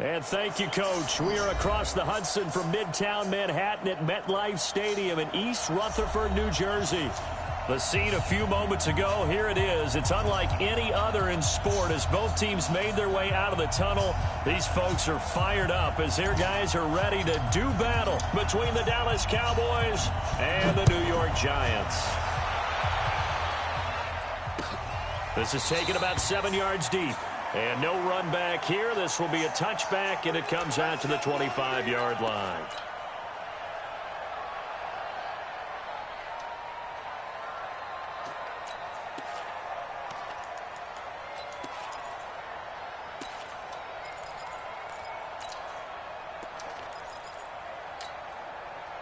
And thank you, Coach. We are across the Hudson from Midtown Manhattan at MetLife Stadium in East Rutherford, New Jersey. The scene a few moments ago, here it is. It's unlike any other in sport as both teams made their way out of the tunnel. These folks are fired up as their guys are ready to do battle between the Dallas Cowboys and the New York Giants. This is taken about 7 yards deep. And no run back here. This will be a touchback, and it comes out to the 25-yard line.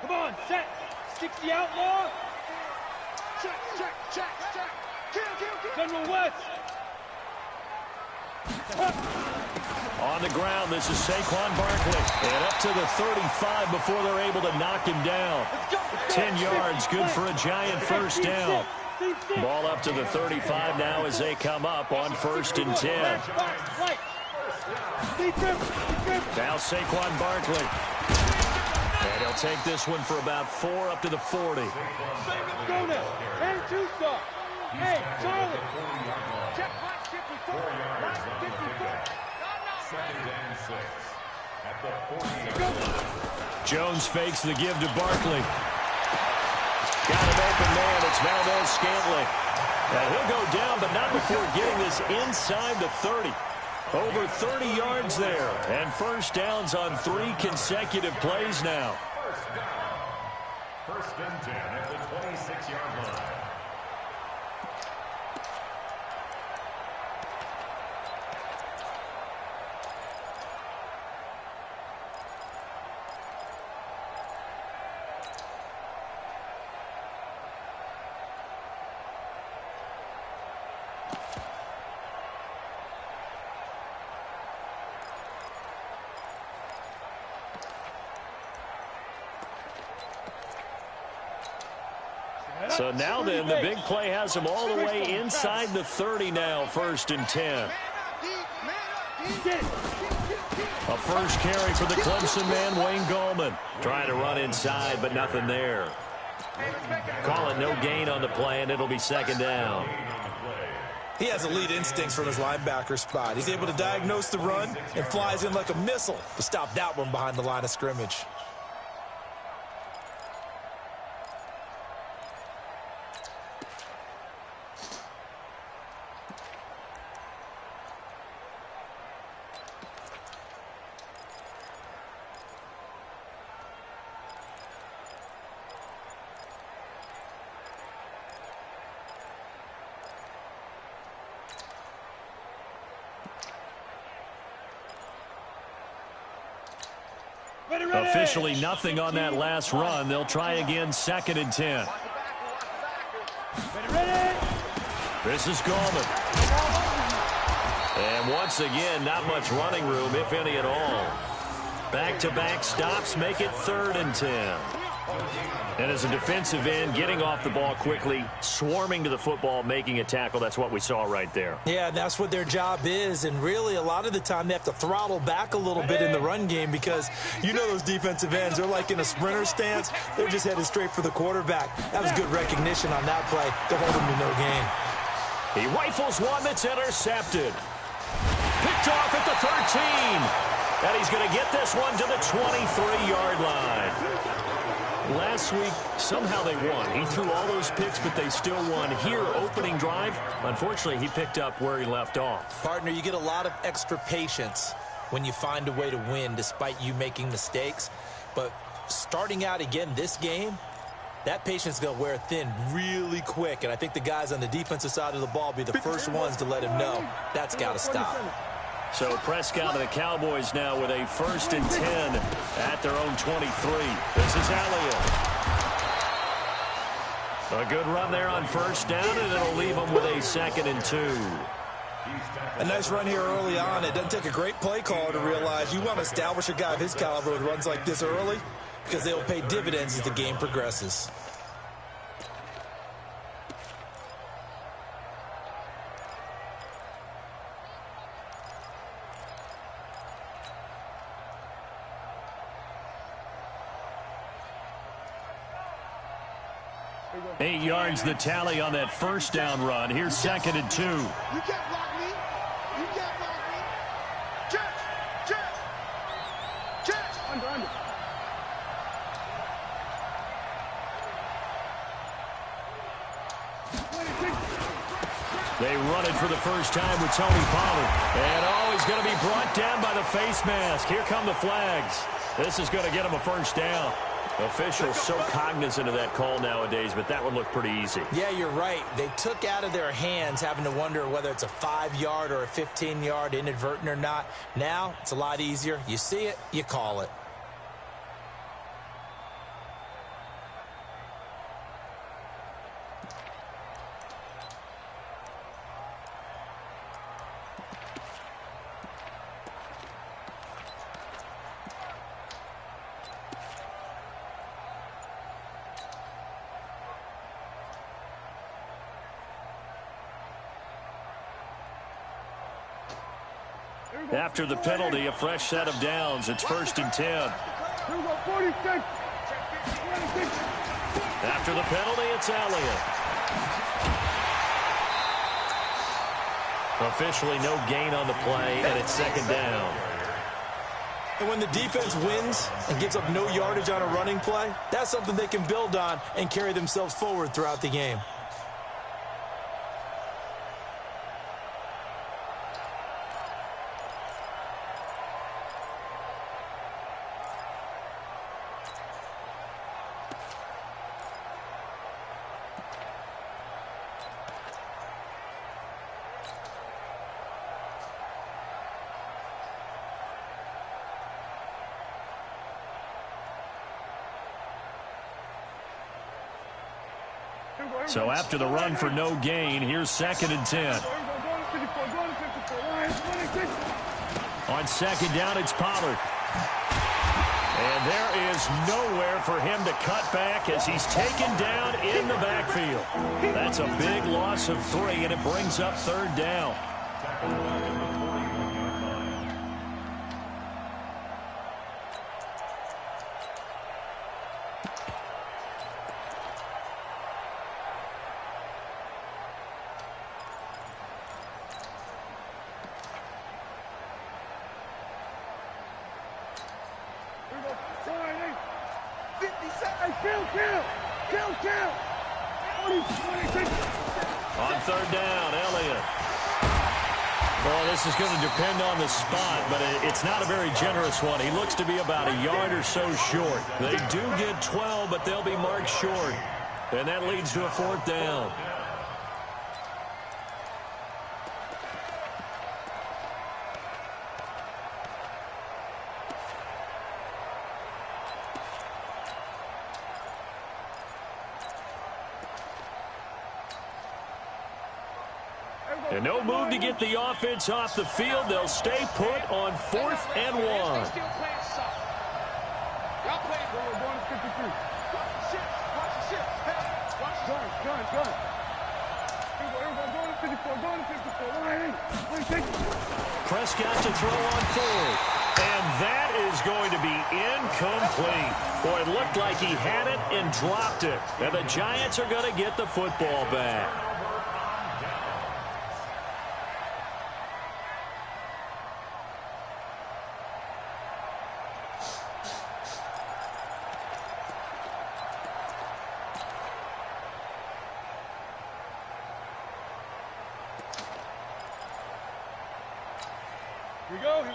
Come on, set. 60 outlaw. Check. Kill. General West. On the ground, this is Saquon Barkley. And up to the 35 before they're able to knock him down. 10 yards, good for a Giant first down. Ball up to the 35 now as they come up on 1st and 10. Now Saquon Barkley. And he'll take this one for about 4 up to the 40. Go now. And 2-star. Hey, Charlie. Check right 54. Right 54. Second and 6 at the 40. Jones fakes the give to Barkley. Got an open man. It's Valdez-Scantling. And he'll go down, but not before getting this inside the 30. Over 30 yards there. And first downs on 3 consecutive plays now. First down. 1st and 10 at the 26-yard line. So now then, the big play has them all the way inside the 30 now, 1st and 10. A first carry for the Clemson man, Wayne Gallman. Trying to run inside, but nothing there. Call it no gain on the play, and it'll be 2nd down. He has elite instincts from his linebacker spot. He's able to diagnose the run and flies in like a missile to stop that one behind the line of scrimmage. Officially nothing on that last run. They'll try again, 2nd and 10. This is Gallman. And once again, not much running room, if any at all. Back-to-back stops make it 3rd and 10. And as a defensive end, getting off the ball quickly, swarming to the football, making a tackle, that's what we saw right there. Yeah, that's what their job is, and really a lot of the time they have to throttle back a little bit in the run game because you know those defensive ends, they're like in a sprinter stance. They're just headed straight for the quarterback. That was good recognition on that play to hold him to no gain. He rifles one that's intercepted. Picked off at the 13. And he's going to get this one to the 23-yard line. Last week, somehow they won. He threw all those picks, but they still won. Here, opening drive, unfortunately, he picked up where he left off. Partner, you get a lot of extra patience when you find a way to win despite you making mistakes. But starting out again this game, that patience is going to wear thin really quick. And I think the guys on the defensive side of the ball be the first ones to let him know that's got to stop. So Prescott and the Cowboys now with a 1st and 10 at their own 23. This is Elliott. A good run there on 1st down, and it'll leave them with a 2nd and 2. A nice run here early on. It doesn't take a great play caller to realize you want to establish a guy of his caliber with runs like this early because they will pay dividends as the game progresses. 8 yards the tally on that first down run. Here's 2nd and 2. You can't block me. You can't block me. Check. Under. They run it for the first time with Tony Pollard. And he's going to be brought down by the face mask. Here come the flags. This is going to get him a first down. Officials so cognizant of that call nowadays, but that one looked pretty easy. Yeah, you're right. They took out of their hands having to wonder whether it's a 5-yard or a 15-yard inadvertent or not. Now, it's a lot easier. You see it, you call it. After the penalty, a fresh set of downs. It's 1st and 10. After the penalty, it's Elliott. Officially no gain on the play, and it's 2nd down. And when the defense wins and gives up no yardage on a running play, that's something they can build on and carry themselves forward throughout the game. So after the run for no gain, here's 2nd and 10. On 2nd down, it's Pollard. And there is nowhere for him to cut back as he's taken down in the backfield. That's a big loss of 3, and it brings up 3rd down. On 3rd down, Elliott. Well, this is going to depend on the spot, but it's not a very generous one. He looks to be about a yard or so short. They do get 12, but they'll be marked short. And that leads to a 4th down. And no move to get the offense off the field. They'll stay put on 4th and 1. Y'all play. We're going to 53. Watch the shit. Watch the shit. Hey, watch the gun. Everybody going to 54. Prescott to throw on 4th. And that is going to be incomplete. Boy, it looked like he had it and dropped it. And the Giants are going to get the football back.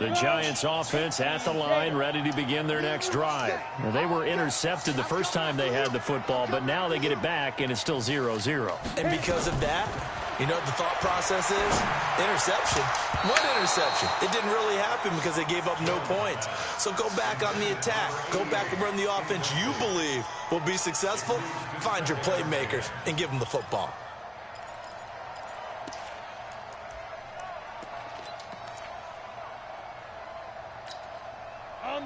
The Giants offense at the line, ready to begin their next drive. Now, they were intercepted the first time they had the football, but now they get it back, and it's still 0-0. And because of that, you know what the thought process is? Interception. What interception? It didn't really happen because they gave up no points. So go back on the attack. Go back and run the offense you believe will be successful. Find your playmakers and give them the football.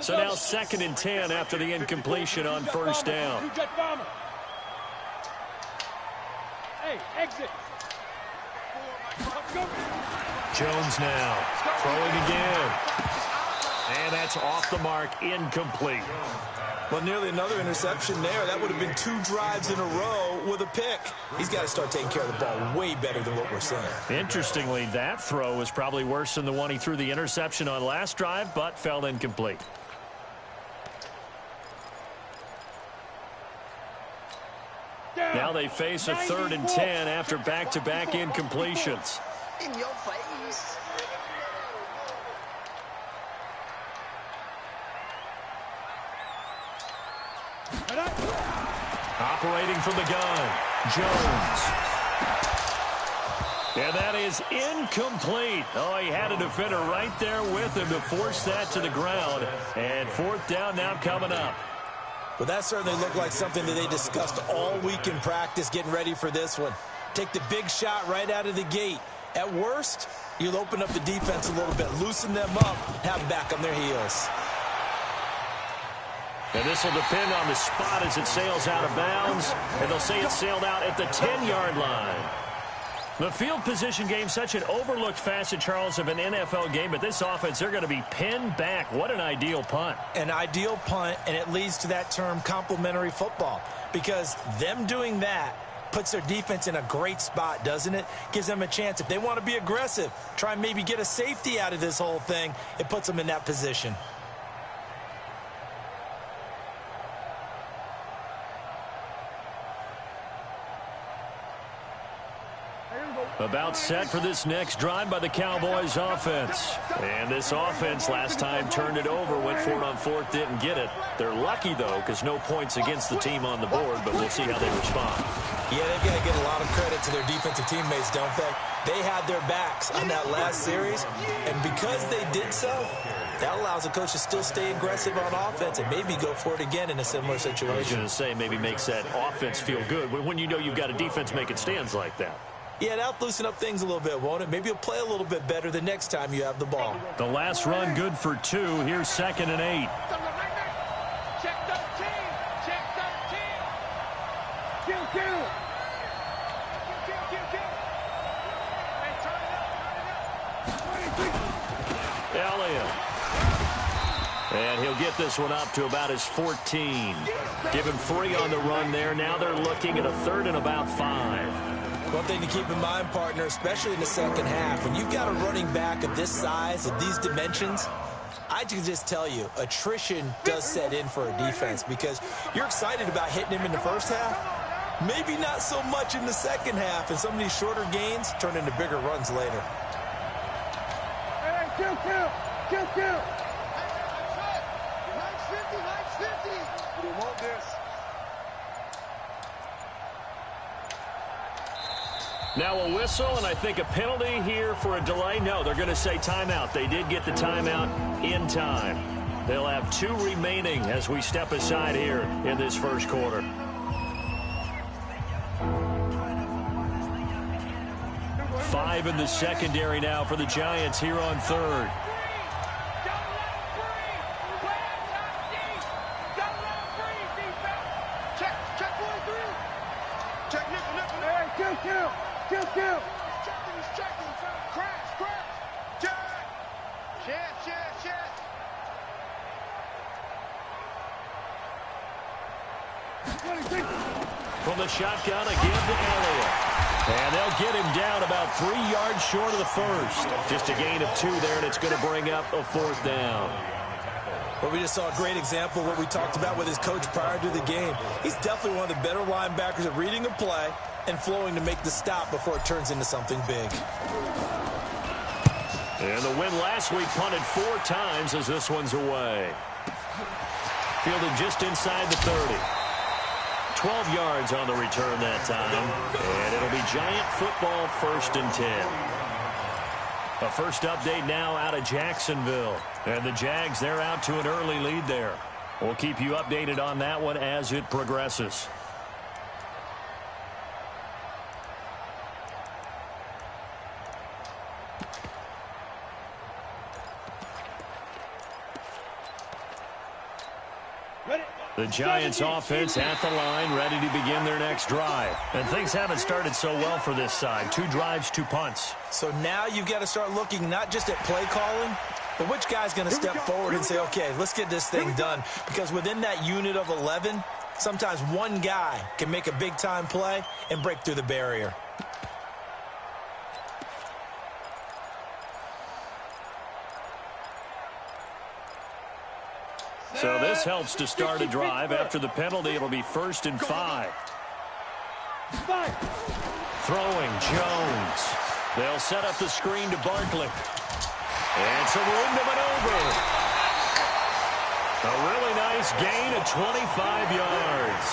So now 2nd and 10 after the incompletion on 1st down. Hey, exit. Jones now throwing again. And that's off the mark, incomplete. Well, nearly another interception there. That would have been 2 drives in a row with a pick. He's got to start taking care of the ball way better than what we're seeing. Interestingly, that throw was probably worse than the one he threw the interception on last drive, but fell incomplete. Now they face a 3rd and 10 after back-to-back incompletions. In your face. Operating from the gun, Jones. And that is incomplete. Oh, he had a defender right there with him to force that to the ground. And 4th down now coming up. Well, that certainly looked like something that they discussed all week in practice getting ready for this one. Take the big shot right out of the gate. At worst, you'll open up the defense a little bit, loosen them up, have them back on their heels. And this will depend on the spot as it sails out of bounds. And they'll say it sailed out at the 10-yard line. The field position game, such an overlooked facet, Charles, of an NFL game. But this offense, they're going to be pinned back. What an ideal punt. An ideal punt, and it leads to that term complementary football. Because them doing that puts their defense in a great spot, doesn't it? Gives them a chance. If they want to be aggressive, try and maybe get a safety out of this whole thing, it puts them in that position. About set for this next drive by the Cowboys offense. And this offense last time turned it over, went for it on 4th, didn't get it. They're lucky, though, because no points against the team on the board, but we'll see how they respond. Yeah, they've got to get a lot of credit to their defensive teammates, don't they? They had their backs on that last series, and because they did so, that allows the coach to still stay aggressive on offense and maybe go for it again in a similar situation. I was going to say maybe makes that offense feel good when you know you've got a defense making stands like that. Yeah, that'll loosen up things a little bit, won't it? Maybe you'll play a little bit better the next time you have the ball. The last run good for 2. Here's 2nd and 8. Check 13. Check 13. Kill. Kill. Hey, turn it up. Elliott. And he'll get this one up to about his 14. Give him 3 on the run there. Now they're looking at a 3rd and about 5. One thing to keep in mind, partner, especially in the second half, when you've got a running back of this size, of these dimensions, I can just tell you, attrition does set in for a defense because you're excited about hitting him in the first half, maybe not so much in the second half, and some of these shorter gains turn into bigger runs later. Hey, kill. Nice 50. We want this. Now a whistle, and I think a penalty here for a delay. No, they're going to say timeout. They did get the timeout in time. They'll have 2 remaining as we step aside here in this first quarter. Five in the secondary now for the Giants here on 3rd. Kill. He's checking. Crash. Check. From the shotgun again to Elliott. And they'll get him down about 3 yards short of the first. Just a gain of 2 there, and it's going to bring up a 4th down. Well, we just saw a great example of what we talked about with his coach prior to the game. He's definitely one of the better linebackers at reading a play and flowing to make the stop before it turns into something big. And the win last week punted 4 times as this one's away. Fielded just inside the 30. 12 yards on the return that time. And it'll be Giant football 1st and 10. A first update now out of Jacksonville. And the Jags, they're out to an early lead there. We'll keep you updated on that one as it progresses. The Giants offense at the line, ready to begin their next drive. And things haven't started so well for this side. 2 drives, 2 punts. So now you've got to start looking not just at play calling, But which guy's going to step forward and say, okay, let's get this thing done? Because within that unit of 11, sometimes one guy can make a big-time play and break through the barrier. So this helps to start a drive. After the penalty, it'll be 1st and 5. Throwing Jones. They'll set up the screen to Barkley. And some room to maneuver. A really nice gain of 25 yards.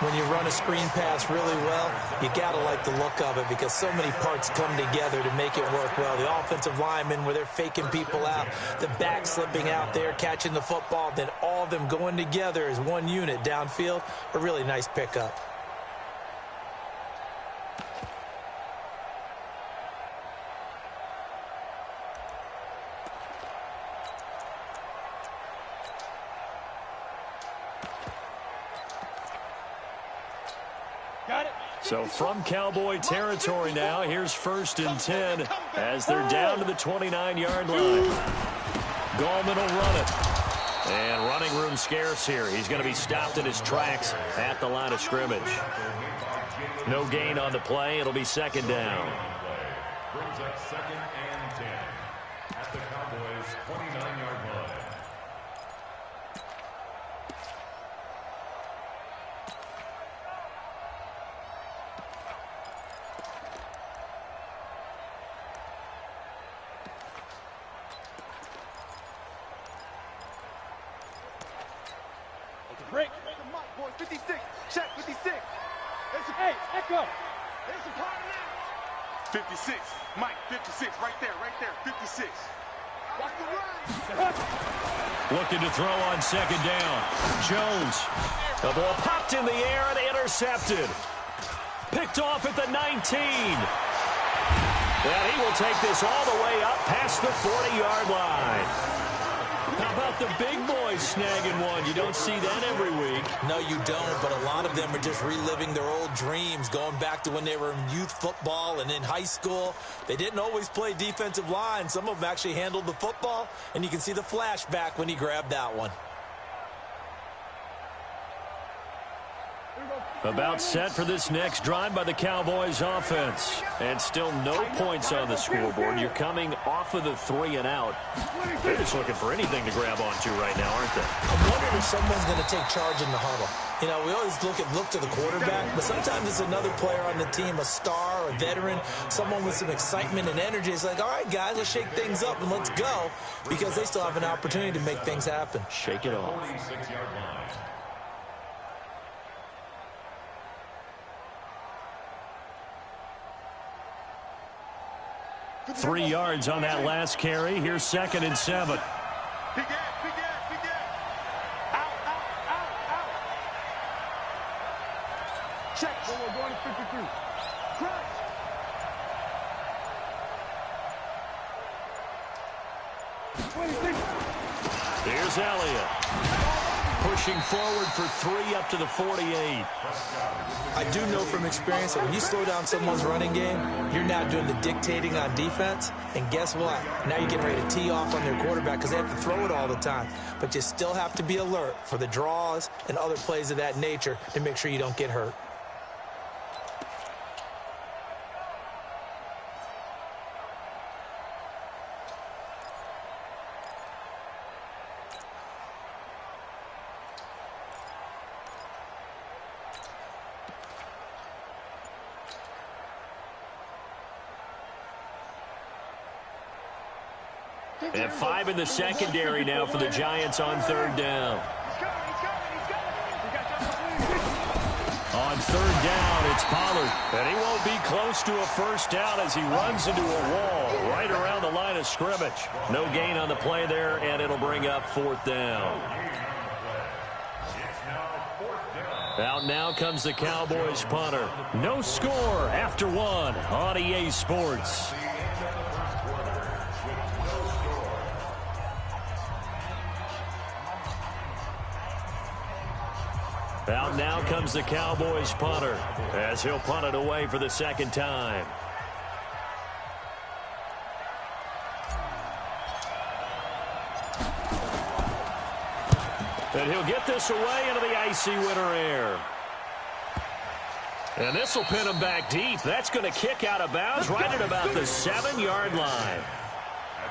When you run a screen pass really well, you got to like the look of it because so many parts come together to make it work well. The offensive linemen, where they're faking people out, the back slipping out there, catching the football, then all of them going together as one unit downfield. A really nice pickup. So from Cowboy territory now, here's 1st and 10 as they're down to the 29-yard line. Gallman will run it. And running room scarce here. He's going to be stopped in his tracks at the line of scrimmage. No gain on the play. It'll be 2nd down. Brings up 2nd and 10 at the Cowboys' 29-yard line. Break. 56. Check 56. Hey, echo. There's a part now. 56. Mike, 56. Right there. 56. Watch the run. Looking to throw on 2nd down. Jones. The ball popped in the air and intercepted. Picked off at the 19. And he will take this all the way up past the 40-yard line. How about the big boys snagging one? You don't see that every week. No, you don't, but a lot of them are just reliving their old dreams, going back to when they were in youth football and in high school. They didn't always play defensive line. Some of them actually handled the football, and you can see the flashback when he grabbed that one. About set for this next drive by the Cowboys offense. And still no points on the scoreboard. You're coming off of the 3 and out. They're just looking for anything to grab onto right now, aren't they? I'm wondering if someone's going to take charge in the huddle. You know, we always look to the quarterback, but sometimes it's another player on the team, a star, a veteran, someone with some excitement and energy. It's like, all right, guys, let's shake things up and let's go, because they still have an opportunity to make things happen. Shake it off. 46-yard line. 3 yards on that last carry. Here's 2nd and 7. Big Ed. Out. Check. We're going to 53. Crunch. Here's Elliott. Pushing forward for 3 up to the 48. I do know from experience that when you slow down someone's running game, you're now doing the dictating on defense. And guess what? Now you're getting ready to tee off on their quarterback because they have to throw it all the time. But you still have to be alert for the draws and other plays of that nature to make sure you don't get hurt. And 5 in the secondary now for the Giants on 3rd down. On 3rd down, it's Pollard. And he won't be close to a 1st down as he runs into a wall right around the line of scrimmage. No gain on the play there, and it'll bring up 4th down. Out now comes the Cowboys punter. No score after 1 on EA Sports. Out now comes the Cowboys punter as he'll punt it away for the 2nd time. And he'll get this away into the icy winter air. And this will pin him back deep. That's going to kick out of bounds right at about the 7-yard line.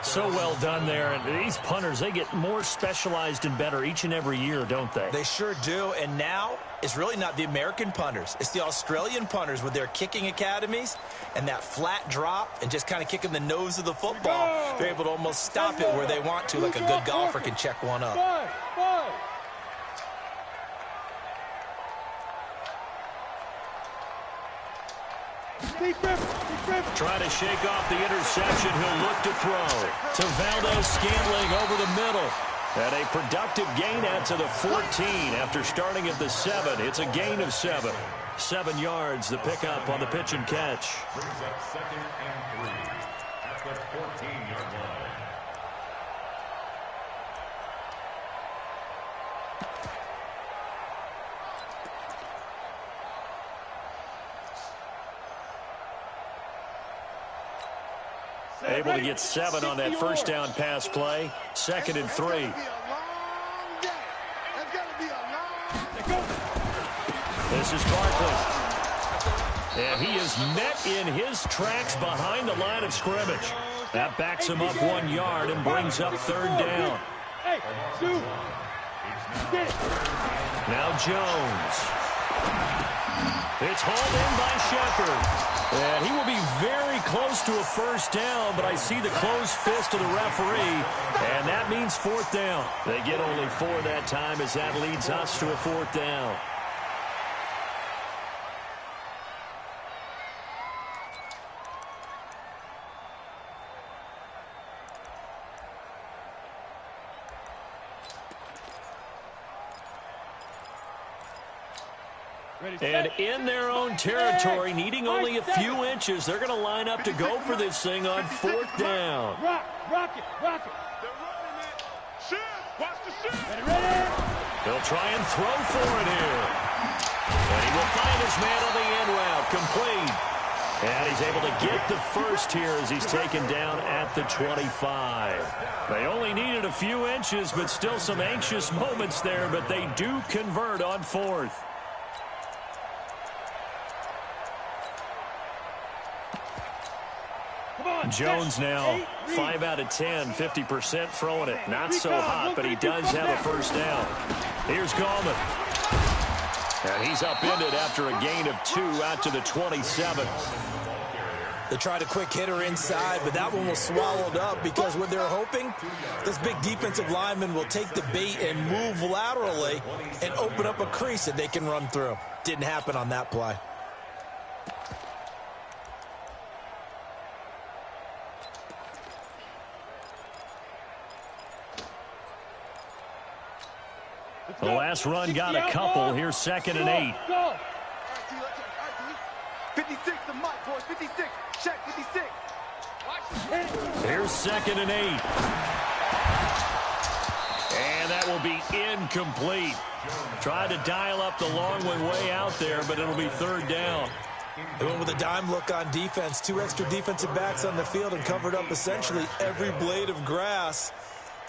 So well done there. And these punters, they get more specialized and better each and every year, don't they? They sure do. And now it's really not the American punters. It's the Australian punters with their kicking academies and that flat drop and just kind of kicking the nose of the football. They're able to almost stop it where they want to, like a good golfer can check one up. Trying to shake off the interception. He'll look to throw to Valdez-Scantling over the middle. And a productive gain out to the 14 after starting at the 7. It's a gain of 7. 7 yards, the pickup on the pitch and catch. Brings up 2nd and 3 at the 14-yard line. Able to get 7 on that first down pass play. 2nd and 3. This is Barkley. And he is met in his tracks behind the line of scrimmage. That backs him up 1 yard and brings up 3rd down. Now Jones. It's hauled in by Shepard. And he will be very close to a first down, but I see the closed fist of the referee, and that means 4th down. They get only 4 that time as that leads us to a 4th down. And in their own territory, needing only a few inches, they're going to line up to go for this thing on 4th down. Rock it. They're running it. Shoot. Watch the shoot. They'll try and throw for it here. And he will find his man on the end route, complete. And he's able to get the first here as he's taken down at the 25. They only needed a few inches, but still some anxious moments there, but they do convert on 4th. Jones now 5 out of 10, 50% throwing it. Not so hot, but he does have a first down. Here's Gallman. And he's upended after a gain of 2 out to the 27. They tried a quick hitter inside, but that one was swallowed up because what they're hoping, this big defensive lineman will take the bait and move laterally and open up a crease that they can run through. Didn't happen on that play. The last run got a couple. Here's 2nd and 8. 56 to Mike, boys. 56. Check, 56. Here's 2nd and 8. And that will be incomplete. Tried to dial up the long one way out there, but it'll be 3rd down. They went with a dime look on defense. 2 extra defensive backs on the field and covered up essentially every blade of grass.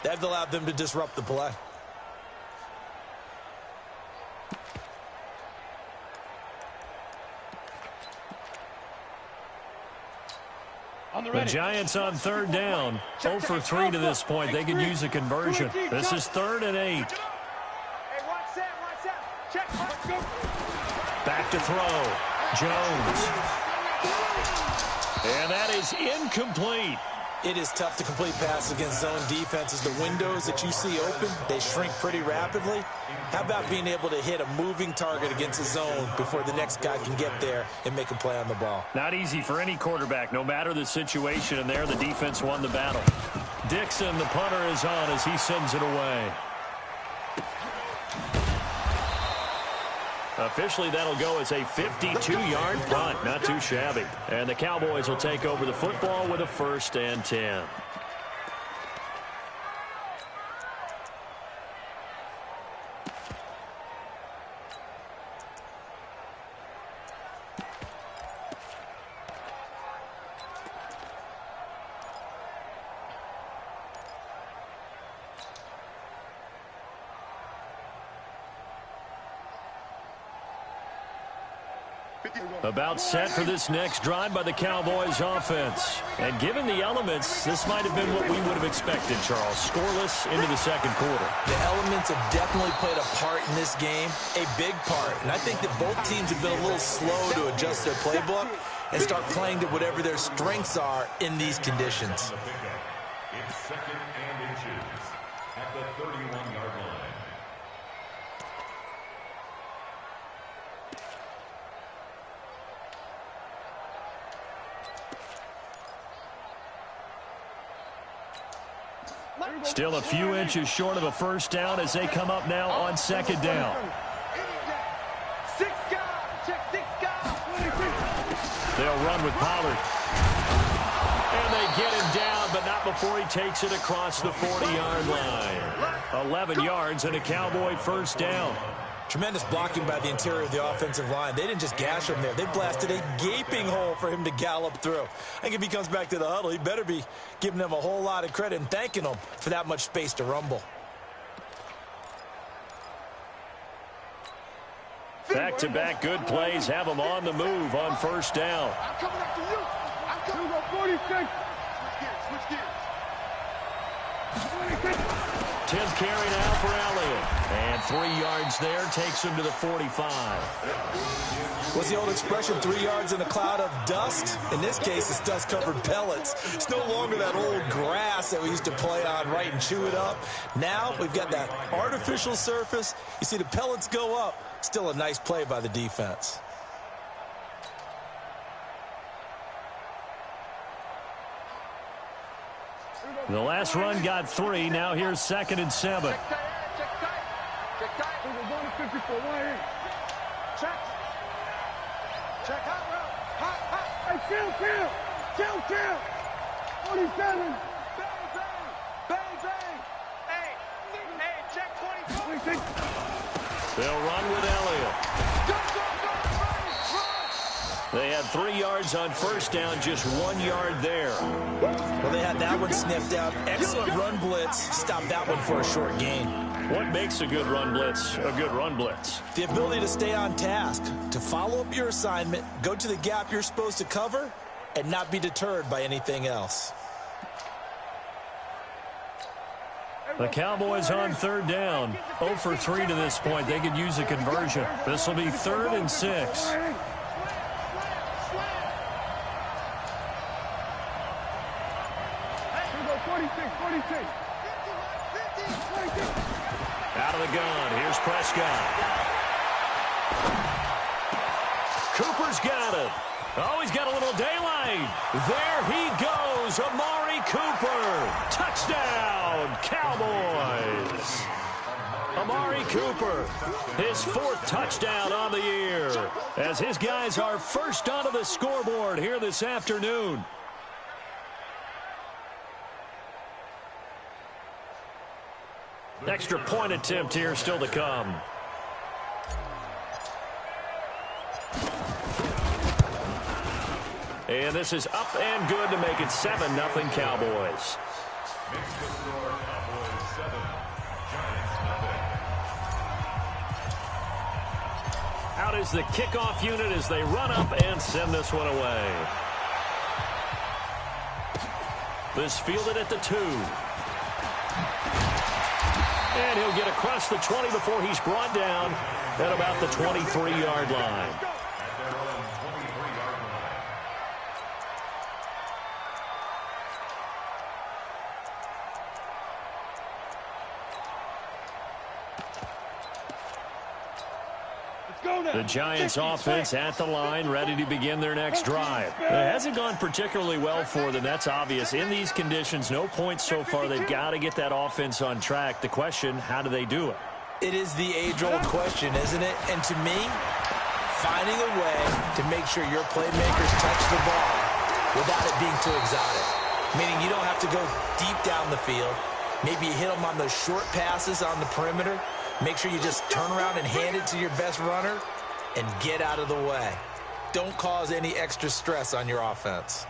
That allowed them to disrupt the play. The Giants on 3rd down. 0 for 3 to this point. They could use a conversion. This is 3rd and 8. Back to throw. Jones. And that is incomplete. It is tough to complete passes against zone defenses. The windows that you see open, they shrink pretty rapidly. How about being able to hit a moving target against a zone before the next guy can get there and make a play on the ball? Not easy for any quarterback, no matter the situation, and there the defense won the battle. Dixon, the punter, is on as he sends it away. Officially, that'll go as a 52-yard punt. Not too shabby. And the Cowboys will take over the football with a 1st and 10. About set for this next drive by the Cowboys offense. And given the elements, this might have been what we would have expected, Charles. Scoreless into the second quarter. The elements have definitely played a part in this game, a big part. And I think that both teams have been a little slow to adjust their playbook and start playing to whatever their strengths are in these conditions. It's second and inches at the 31-yard line. Still a few inches short of a first down as they come up now on second down. They'll run with Pollard. And they get him down, but not before he takes it across the 40-yard line. 11 yards and a Cowboy first down. Tremendous blocking by the interior of the offensive line. They didn't just gash him there. They blasted a gaping hole for him to gallop through. I think if he comes back to the huddle, he better be giving them a whole lot of credit and thanking them for that much space to rumble. Back-to-back good plays have them on the move on first down. I'm coming after you. I'm coming. 46. Switch gears. 10th carry now for Elliott. And 3 yards there takes him to the 45. What's the old expression, 3 yards in a cloud of dust? In this case, it's dust-covered pellets. It's no longer that old grass that we used to play on, right, and chew it up. Now we've got that artificial surface. You see the pellets go up. Still a nice play by the defense. The last run got 3. Now here's 2nd and 7. Check tight. We're going to 54. Check. Check hot route. Hot. Hey, chill. 47. Bang. Hey, check 24. They'll run with Elliott. Go. They had 3 yards on first down, just 1 yard there. Well, they had that one sniffed out. Excellent run blitz. Stopped that one for a short gain. What makes a good run blitz a good run blitz? The ability to stay on task, to follow up your assignment, go to the gap you're supposed to cover, and not be deterred by anything else. The Cowboys on third down. 0 for 3 to this point. They could use a conversion. This will be 3rd and 6. Out of the gun. Here's Prescott. Cooper's got it. Oh, he's got a little daylight. There he goes. Amari Cooper. Touchdown, Cowboys. Amari Cooper, his 4th touchdown on the year, as his guys are first onto the scoreboard here this afternoon. Extra point attempt here still to come. And this is up and good to make it 7-0 Cowboys. Makes the score Cowboys 7, Giants nothing. Out is the kickoff unit as they run up and send this one away. This fielded at the 2. And he'll get across the 20 before he's brought down at about the 23-yard line. At their own 23-yard line. The Giants offense at the line, ready to begin their next drive. It hasn't gone particularly well for them, that's obvious. In these conditions, no points so far. They've got to get that offense on track. The question, how do they do it? It is the age-old question, isn't it? And to me, finding a way to make sure your playmakers touch the ball without it being too exotic. Meaning you don't have to go deep down the field. Maybe you hit them on those short passes on the perimeter. Make sure you just turn around and hand it to your best runner and get out of the way. Don't cause any extra stress on your offense.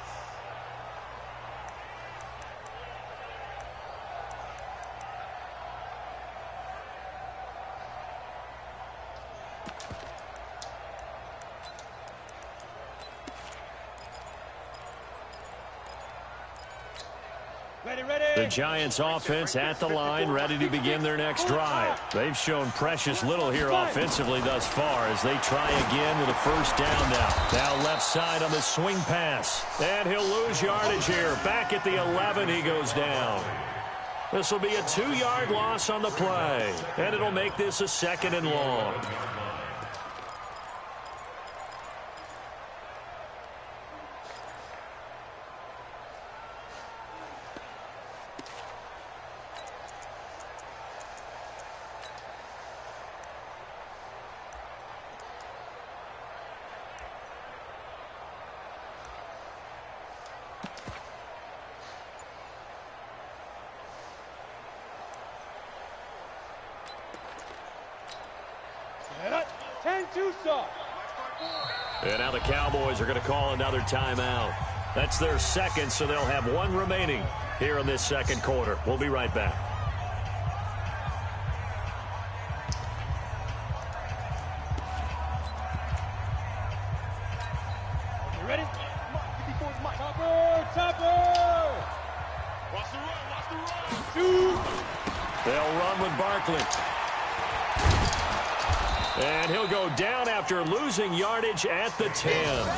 The Giants offense at the line, ready to begin their next drive. They've shown precious little here offensively thus far as they try again with a first down now. Now left side on the swing pass. And he'll lose yardage here. Back at the 11, he goes down. This will be a 2-yard loss on the play. And it'll make this a 2nd and long. And now the Cowboys are going to call another timeout. That's their 2nd, so they'll have 1 remaining here in this 2nd quarter. We'll be right back. You ready? Topper! Watch the run! Shoot! They'll run with Barkley. And he'll go down after losing yardage at the 10.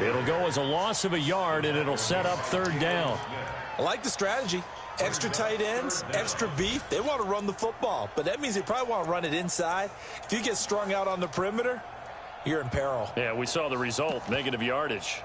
It'll go as a loss of a yard, and it'll set up 3rd down. I like the strategy. Extra tight ends, extra beef. They want to run the football, but that means they probably want to run it inside. If you get strung out on the perimeter, you're in peril. Yeah, we saw the result, negative yardage.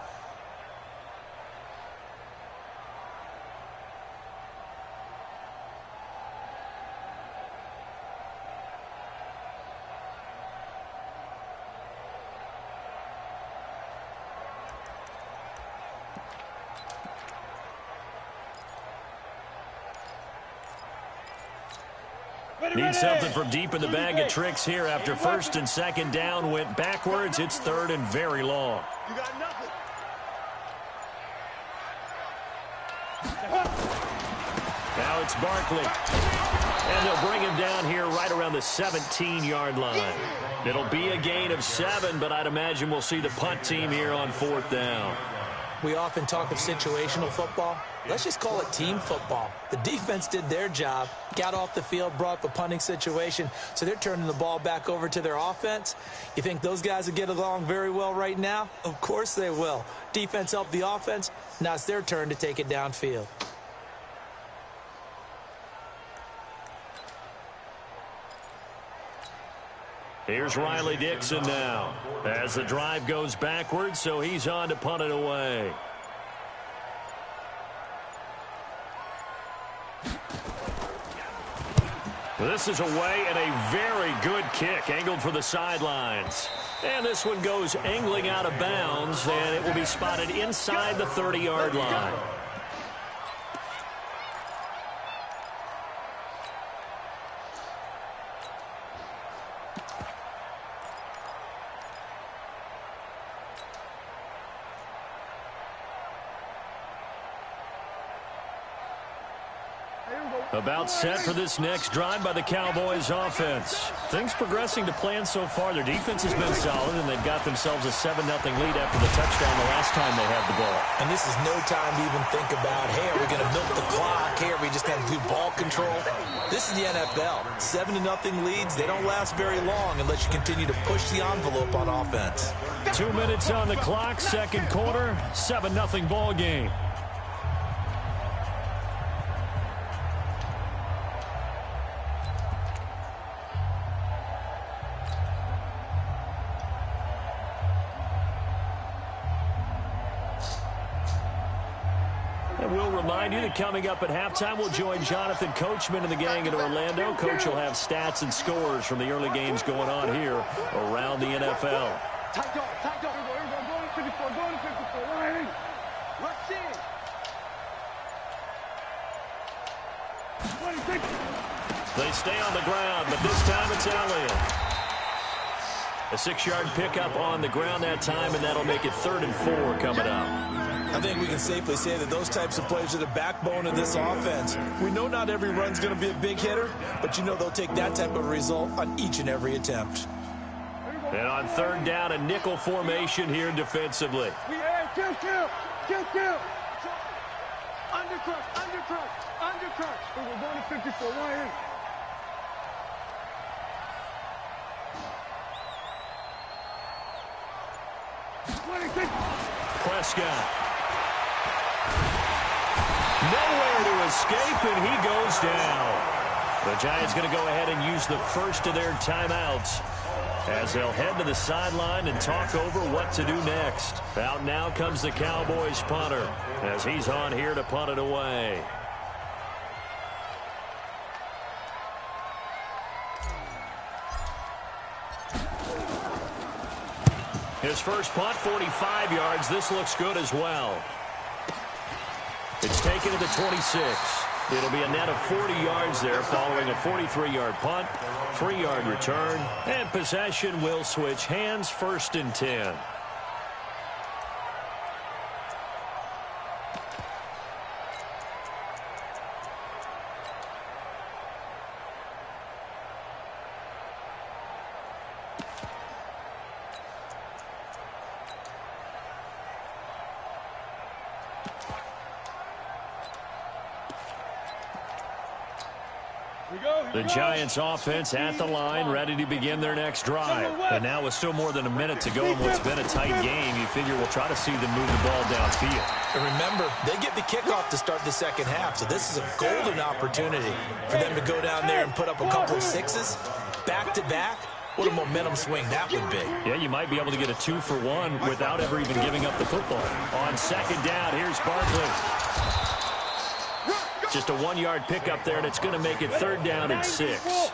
Need something from deep in the bag of tricks here after 1st and 2nd down went backwards. It's 3rd and very long. You got nothing. Now it's Barkley. And they'll bring him down here right around the 17-yard line. It'll be a gain of 7, but I'd imagine we'll see the punt team here on 4th down. We often talk of situational football. Let's just call it team football. The defense did their job, got off the field, brought up a punting situation, so they're turning the ball back over to their offense. You think those guys will get along very well right now? Of course they will. Defense helped the offense. Now it's their turn to take it downfield. Here's Riley Dixon now as the drive goes backwards, so he's on to punt it away. This is away and a very good kick angled for the sidelines. And this one goes angling out of bounds, and it will be spotted inside the 30-yard line. About set for this next drive by the Cowboys offense. Things progressing to plan so far. Their defense has been solid, and they've got themselves a 7-0 lead after the touchdown the last time they had the ball. And this is no time to even think about, hey, are we going to milk the clock? Hey, are we just going to do ball control? This is the NFL. 7-0 leads, they don't last very long unless you continue to push the envelope on offense. 2 minutes on the clock, 2nd quarter, 7-0 ball game. We'll remind you that coming up at halftime, we'll join Jonathan Coachman and the gang in Orlando. Coach will have stats and scores from the early games going on here around the NFL. They stay on the ground, but this time it's Elliott. A 6-yard pickup on the ground that time, and that'll make it 3rd and 4 coming up. I think we can safely say that those types of plays are the backbone of this offense. We know not every run's going to be a big hitter, but you know they'll take that type of result on each and every attempt. And on 3rd down, a nickel formation here defensively. Kill. Undercut. We're going to 54. Why in? Prescott. Nowhere to escape, and he goes down. The Giants going to go ahead and use the first of their timeouts as they'll head to the sideline and talk over what to do next. Out now comes the Cowboys punter as he's on here to punt it away. His first punt, 45 yards. This looks good as well. It's taken to the 26. It'll be a net of 40 yards there following a 43-yard punt, 3-yard return, and possession will switch hands, 1st and 10. The Giants offense at the line, ready to begin their next drive. And now with still more than a minute to go in what's been a tight game, you figure we'll try to see them move the ball downfield. And remember, they get the kickoff to start the second half, so this is a golden opportunity for them to go down there and put up a couple of sixes back-to-back. What a momentum swing that would be. Yeah, you might be able to get a 2-for-1 without ever even giving up the football. On second down, here's Barkley. Just a 1-yard pickup there, and it's going to make it 3rd down and 6.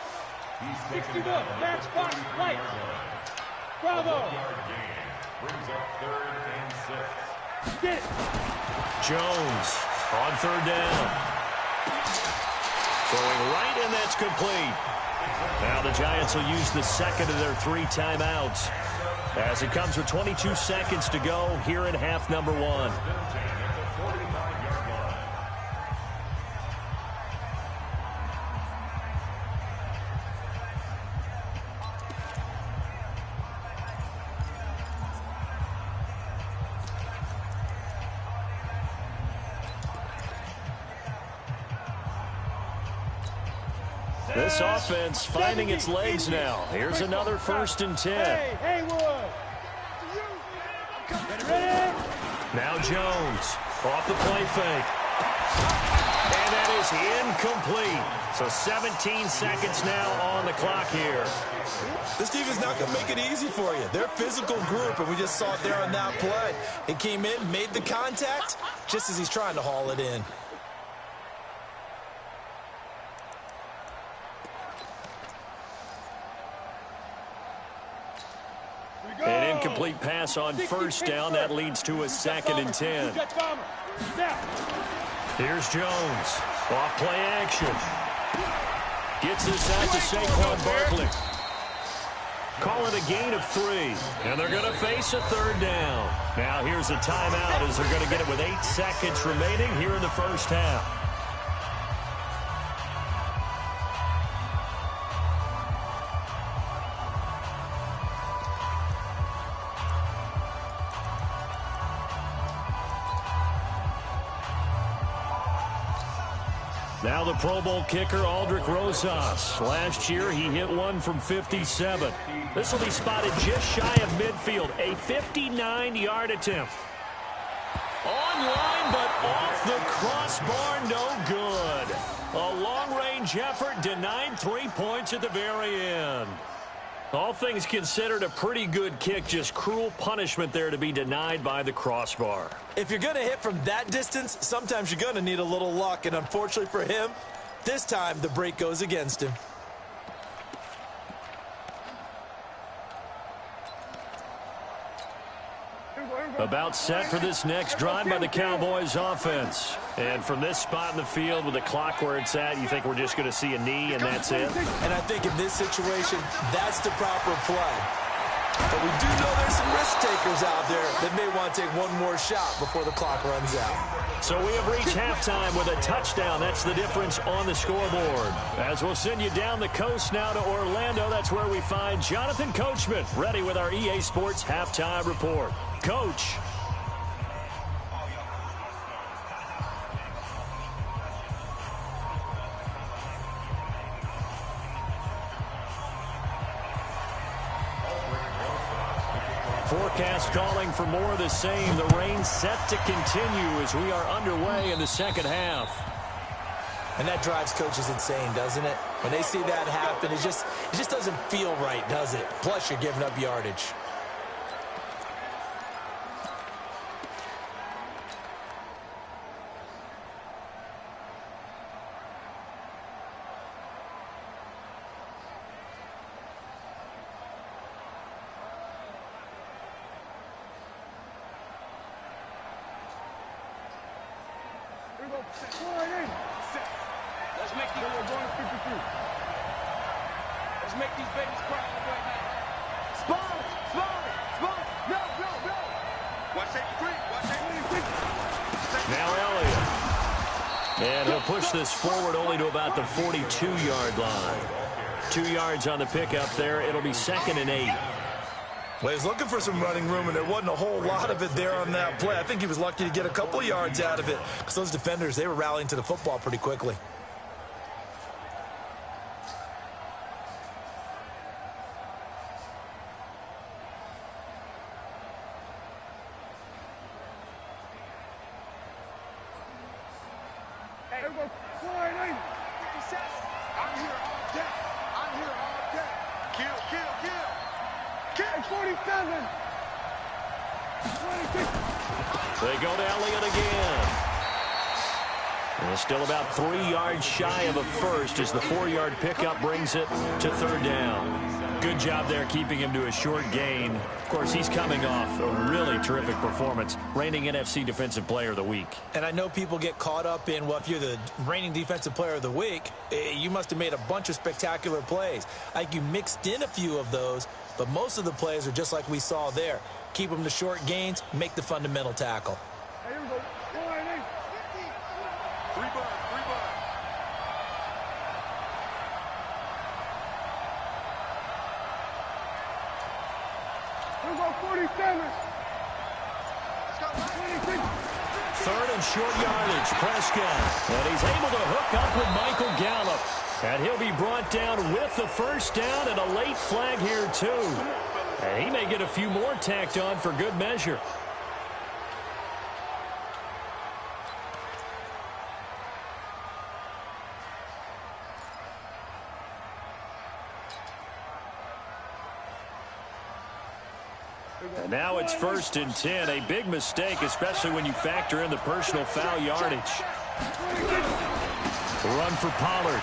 Bravo. Jones on 3rd down. Throwing right, and that's complete. Now the Giants will use the second of their 3 timeouts as it comes with 22 seconds to go here in half number 1. This offense finding its legs now. Here's another 1st and 10. Now Jones off the play fake. And that is incomplete. So 17 seconds now on the clock here. This defense not going to make it easy for you. They're a physical group, and we just saw it there on that play. He came in, made the contact, just as he's trying to haul it in. An incomplete pass on 1st down. That leads to a 2nd and 10. Here's Jones. Off play action. Gets this out to Saquon Barkley. Call it a gain of 3. And they're going to face a 3rd down. Now here's a timeout as they're going to get it with 8 seconds remaining here in the first half. Now the Pro Bowl kicker, Aldrick Rosas. Last year, he hit one from 57. This will be spotted just shy of midfield. A 59-yard attempt. Online, but off the crossbar, no good. A long-range effort denied 3 points at the very end. All things considered, a pretty good kick. Just cruel punishment there to be denied by the crossbar. If you're going to hit from that distance, sometimes you're going to need a little luck. And unfortunately for him, this time the break goes against him. About set for this next drive by the Cowboys offense. And from this spot in the field with the clock where it's at, you think we're just going to see a knee and that's it? And I think in this situation, that's the proper play. But we do know there's some risk takers out there that may want to take one more shot before the clock runs out. So we have reached halftime with a touchdown. That's the difference on the scoreboard. As we'll send you down the coast now to Orlando, that's where we find Jonathan Coachman ready with our EA Sports halftime report. Coach. forecast calling for more of the same. The rain set to continue as we are underway in the second half. And that drives coaches insane, doesn't it? When they see that happen, it just doesn't feel right, does it? Plus, you're giving up yardage. Let's make these babies cry all the way now. Spawn! No! Watch safety three. Now Elliott. And he'll push this forward only to about the 42-yard line. 2 yards on the pickup there. It'll be 2nd and 8. Well, he's looking for some running room, and there wasn't a whole lot of it there on that play. I think he was lucky to get a couple of yards out of it because those defenders, they were rallying to the football pretty quickly. Hey, I'm here all day. Kill. 47. 26. They go to Elliott again. And still about 3 yards shy of a first as the 4-yard pickup brings it to 3rd down. Good job there keeping him to a short gain. Of course, he's coming off a really terrific performance, reigning NFC Defensive Player of the Week. And I know people get caught up in, well, if you're the reigning Defensive Player of the Week, you must have made a bunch of spectacular plays. I think you mixed in a few of those, but most of the plays are just like we saw there. Keep them to short gains, make the fundamental tackle. Hey, here we go. 3 bucks. Here we go, 47. Let's go, 26. 3rd and short yardage, Prescott. And he's able to hook up with Michael Gallup. And he'll be brought down with the first down and a late flag here, too. And he may get a few more tacked on for good measure. And now it's 1st and 10. A big mistake, especially when you factor in the personal foul yardage. The run for Pollard.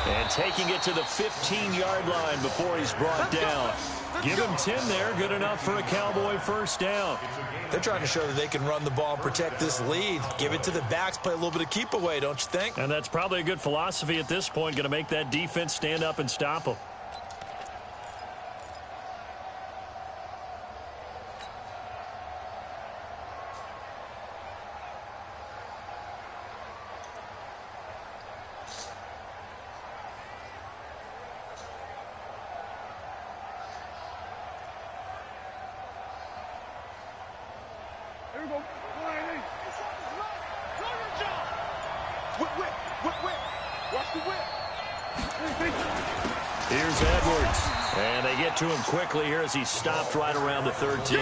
And taking it to the 15-yard line before he's brought down. Give him 10 there. Good enough for a Cowboy first down. They're trying to show that they can run the ball and protect this lead. Give it to the backs, play a little bit of keep away, don't you think? And that's probably a good philosophy at this point. Going to make that defense stand up and stop them. Here's Edwards. And they get to him quickly here as he stopped right around the 13.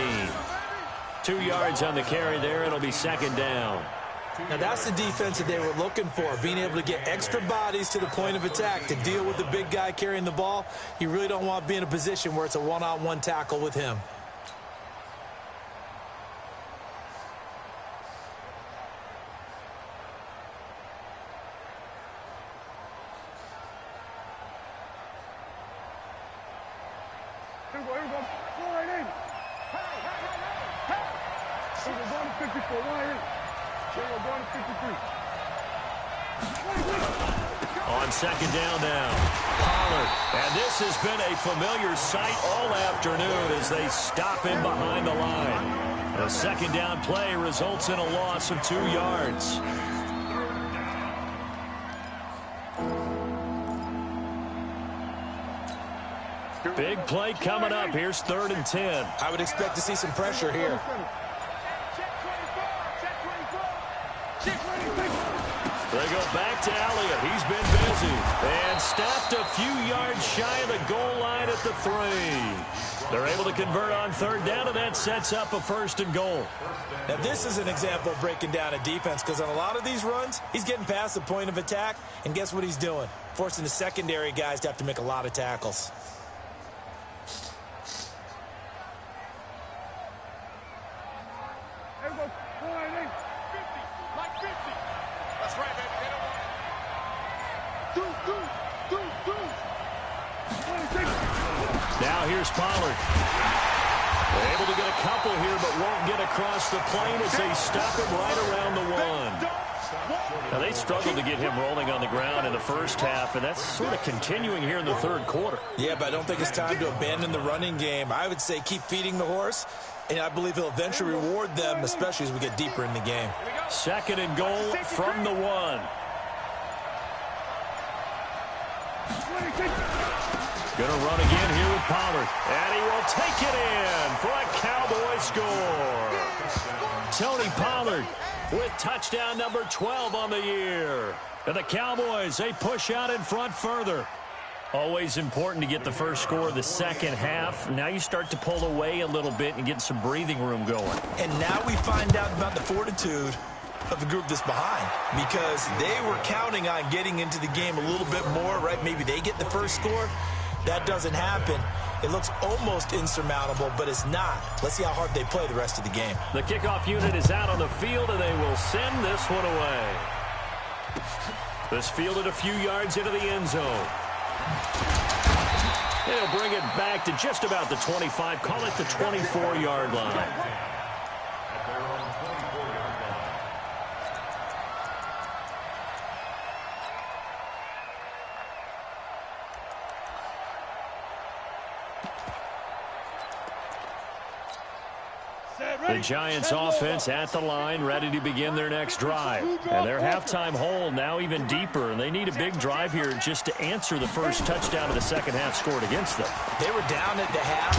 2 yards on the carry there. It'll be 2nd down. Now, that's the defense that they were looking for, being able to get extra bodies to the point of attack to deal with the big guy carrying the ball. You really don't want to be in a position where it's a one-on-one tackle with him. Here we go. Go right in. Hey. We're going to 54. Right in. We're going to 53. On 2nd down now, Pollard. And this has been a familiar sight all afternoon as they stop him behind the line. A 2nd down play results in a loss of 2 yards. Big play coming up. Here's 3rd and 10. I would expect to see some pressure here. They go back to Elliott. He's been busy. And stopped a few yards shy of the goal line at the 3. They're able to convert on third down, and that sets up a 1st and goal. Now, this is an example of breaking down a defense, because on a lot of these runs, he's getting past the point of attack, and guess what he's doing? Forcing the secondary guys to have to make a lot of tackles. That's right, baby. They don't want Now here's Pollard. They're able to get a couple here, but won't get across the plane as they stop him right around the 1. Now, they struggled to get him rolling on the ground in the first half, and that's sort of continuing here in the third quarter. Yeah, but I don't think it's time to abandon the running game. I would say keep feeding the horse, and I believe he'll eventually reward them, especially as we get deeper in the game. 2nd and goal from the 1. Gonna run again here with Pollard, and he will take it in for a Cowboy score. Tony Pollard with touchdown number 12 on the year. And the Cowboys, they push out in front further. Always important to get the first score of the second half. Now you start to pull away a little bit and get some breathing room going. And now we find out about the fortitude of the group that's behind, because they were counting on getting into the game a little bit more, right? Maybe they get the first score. That doesn't happen. It looks almost insurmountable, but it's not. Let's see how hard they play the rest of the game. The kickoff unit is out on the field, and they will send this one away. This fielded a few yards into the end zone. They'll bring it back to just about the 25. Call it the 24-yard line. The Giants offense at the line, ready to begin their next drive. And their halftime hole now even deeper, and they need a big drive here just to answer the first touchdown of the second half scored against them. They were down at the half.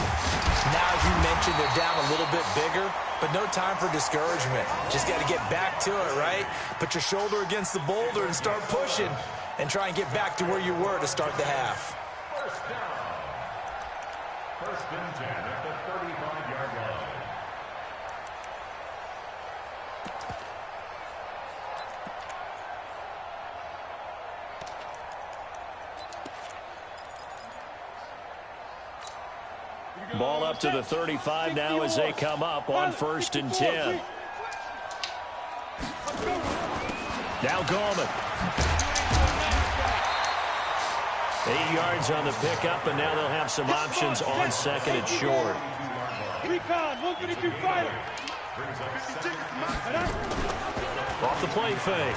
Now, as you mentioned, they're down a little bit bigger, but no time for discouragement. Just got to get back to it, right? Put your shoulder against the boulder and start pushing, and try and get back to where you were to start the half. First down. 1st and 10 at the 35-yard line. Ball up to the 35 now as they come up on 1st and 10. Now Gallman. 8 yards on the pickup, and now they'll have some options on 2nd and short. Recon, 152 fighter. Off the play fake.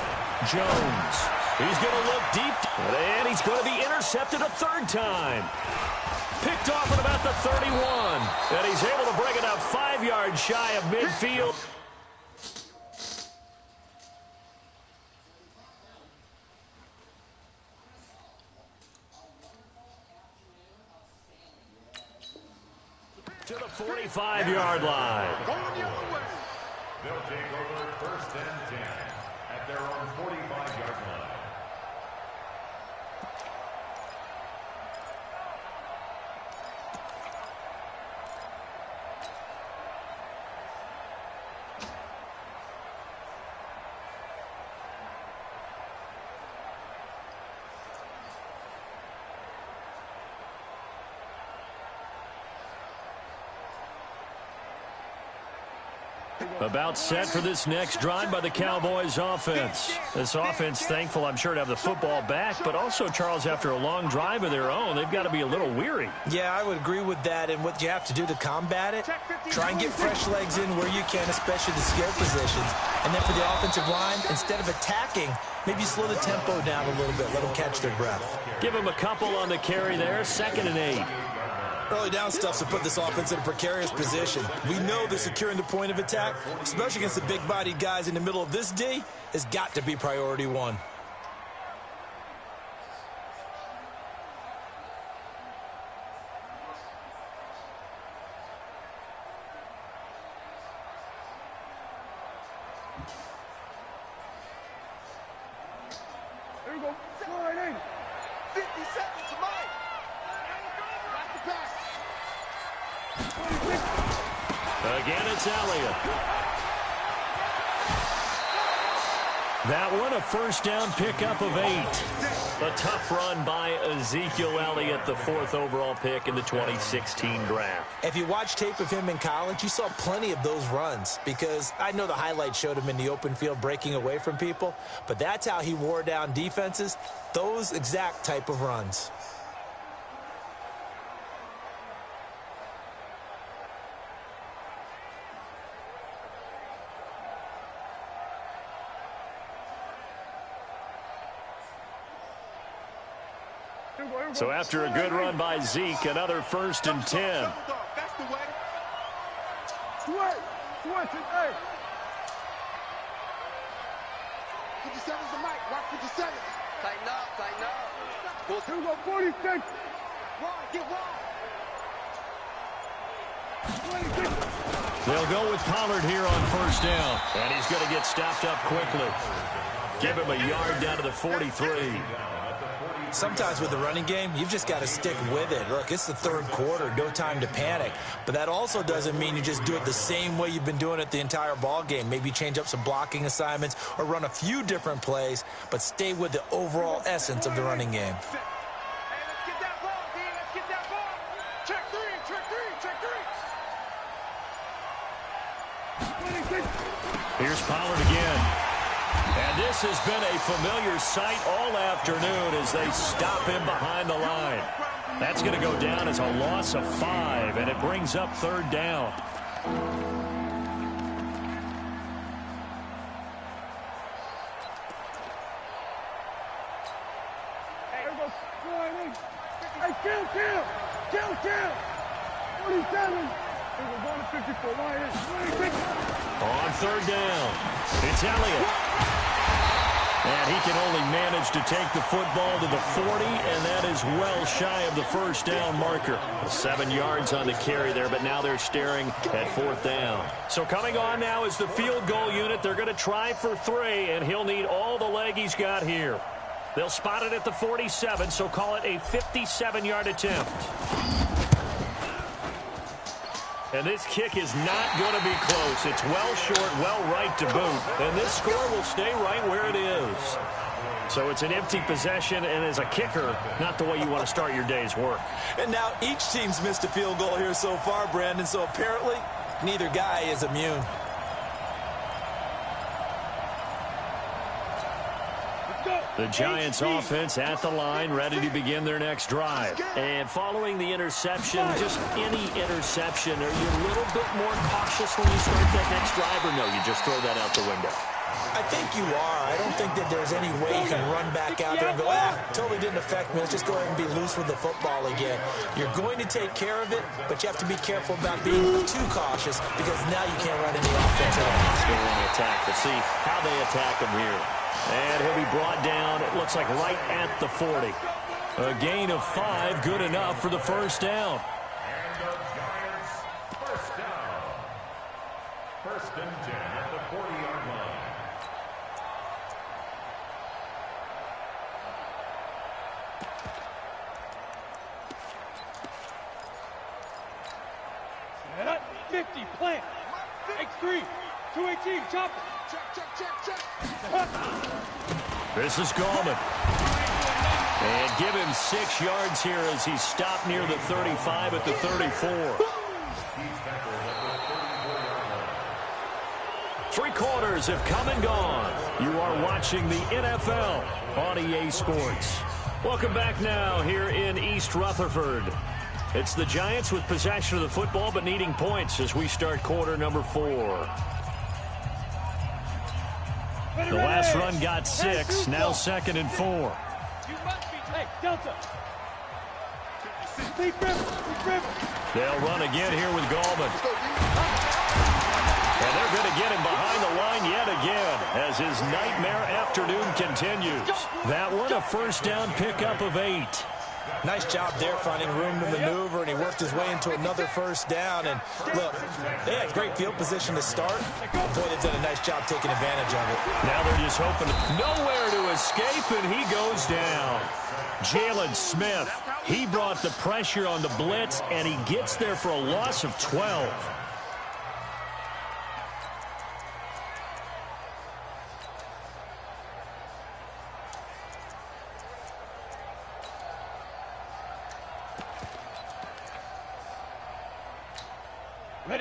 Jones. He's going to look deep, and he's going to be intercepted a 3rd time. Picked off at about the 31, and he's able to bring it up 5 yards shy of midfield. To the 45-yard line. They'll take over 1st and 10 at their own 45-yard line. About set for this next drive by the Cowboys offense. This offense thankful, I'm sure, to have the football back, but also, Charles, after a long drive of their own, they've got to be a little weary. Yeah, I would agree with that, and what you have to do to combat it, try and get fresh legs in where you can, especially the skill positions. And then for the offensive line, instead of attacking, maybe slow the tempo down a little bit, let them catch their breath. Give them a couple on the carry there, 2nd and 8. Early down stuff to put this offense in a precarious position. We know that securing the point of attack, especially against the big-bodied guys in the middle of this D, has got to be priority 1. There we go. Slide in. 50 seconds to Mike. Back to pass. Again, it's Elliott. That one, a first down pickup of 8. A tough run by Ezekiel Elliott, the 4th overall pick in the 2016 draft. If you watch tape of him in college, you saw plenty of those runs, because I know the highlights showed him in the open field breaking away from people, but that's how he wore down defenses, those exact type of runs. So after a good run by Zeke, another 1st and 10. That's the way. Switch it, hey. 57's the mic. Rock 57. Tighten up, tighten up. Go through, go 46. Wide, get wide. 26. They'll go with Pollard here on 1st down. And he's going to get stopped up quickly. Give him a yard down to the 43. Sometimes with the running game, you've just got to stick with it. Look, it's the 3rd quarter, no time to panic. But that also doesn't mean you just do it the same way you've been doing it the entire ball game. Maybe change up some blocking assignments or run a few different plays, but stay with the overall essence of the running game. Hey, let's get that ball, D. Let's get that ball. Check 3, check 3, check 3. Here's Pollard again. And this has been a familiar sight all afternoon as they stop him behind the line. That's going to go down as a loss of 5, and it brings up 3rd down. Hey, kill. 47. We're going to 54. On 3rd down, it's Elliott. And he can only manage to take the football to the 40, and that is well shy of the 1st down marker. 7 yards on the carry there, but now they're staring at 4th down. So coming on now is the field goal unit. They're going to try for 3, and he'll need all the leg he's got here. They'll spot it at the 47, so call it a 57-yard attempt. And this kick is not going to be close. It's well short, well right to boot. And this score will stay right where it is. So it's an empty possession, and as a kicker, not the way you want to start your day's work. And now each team's missed a field goal here so far, Brandon, so apparently neither guy is immune. The Giants offense at the line, ready to begin their next drive. And following the interception, just any interception, are you a little bit more cautious when you start that next drive, or no, you just throw that out the window? I think you are. I don't think that there's any way you can run back out there and go, totally didn't affect me. Let's just go ahead and be loose with the football again. You're going to take care of it, but you have to be careful about being too cautious, because now you can't run any offense at all. Still want to attack, but see how they attack him here. And he'll be brought down, it looks like right at the 40. A gain of 5, good enough for the 1st down. And the Giants, 1st down. 1st and 10 at the 40-yard line. Set up, 50, plant. X3, 218, chop. Check. This is Gallman. And give him 6 yards here as he stopped near the 35 at the 34. 3 quarters have come and gone. You are watching the NFL on EA Sports. Welcome back now here in East Rutherford. It's the Giants with possession of the football but needing points as we start quarter number 4. The last run got 6, now 2nd and 4. You must be, hey, Delta. They'll run again here with Gallman. And they're going to get him behind the line yet again as his nightmare afternoon continues. That one, a 1st down pickup of 8. Nice job there finding room to maneuver, and he worked his way into another first down. And look, they had great field position to start. Boy, they've done a nice job taking advantage of it. Now they're just hoping nowhere to escape, and he goes down. Jalen Smith, he brought the pressure on the blitz, and he gets there for a loss of 12.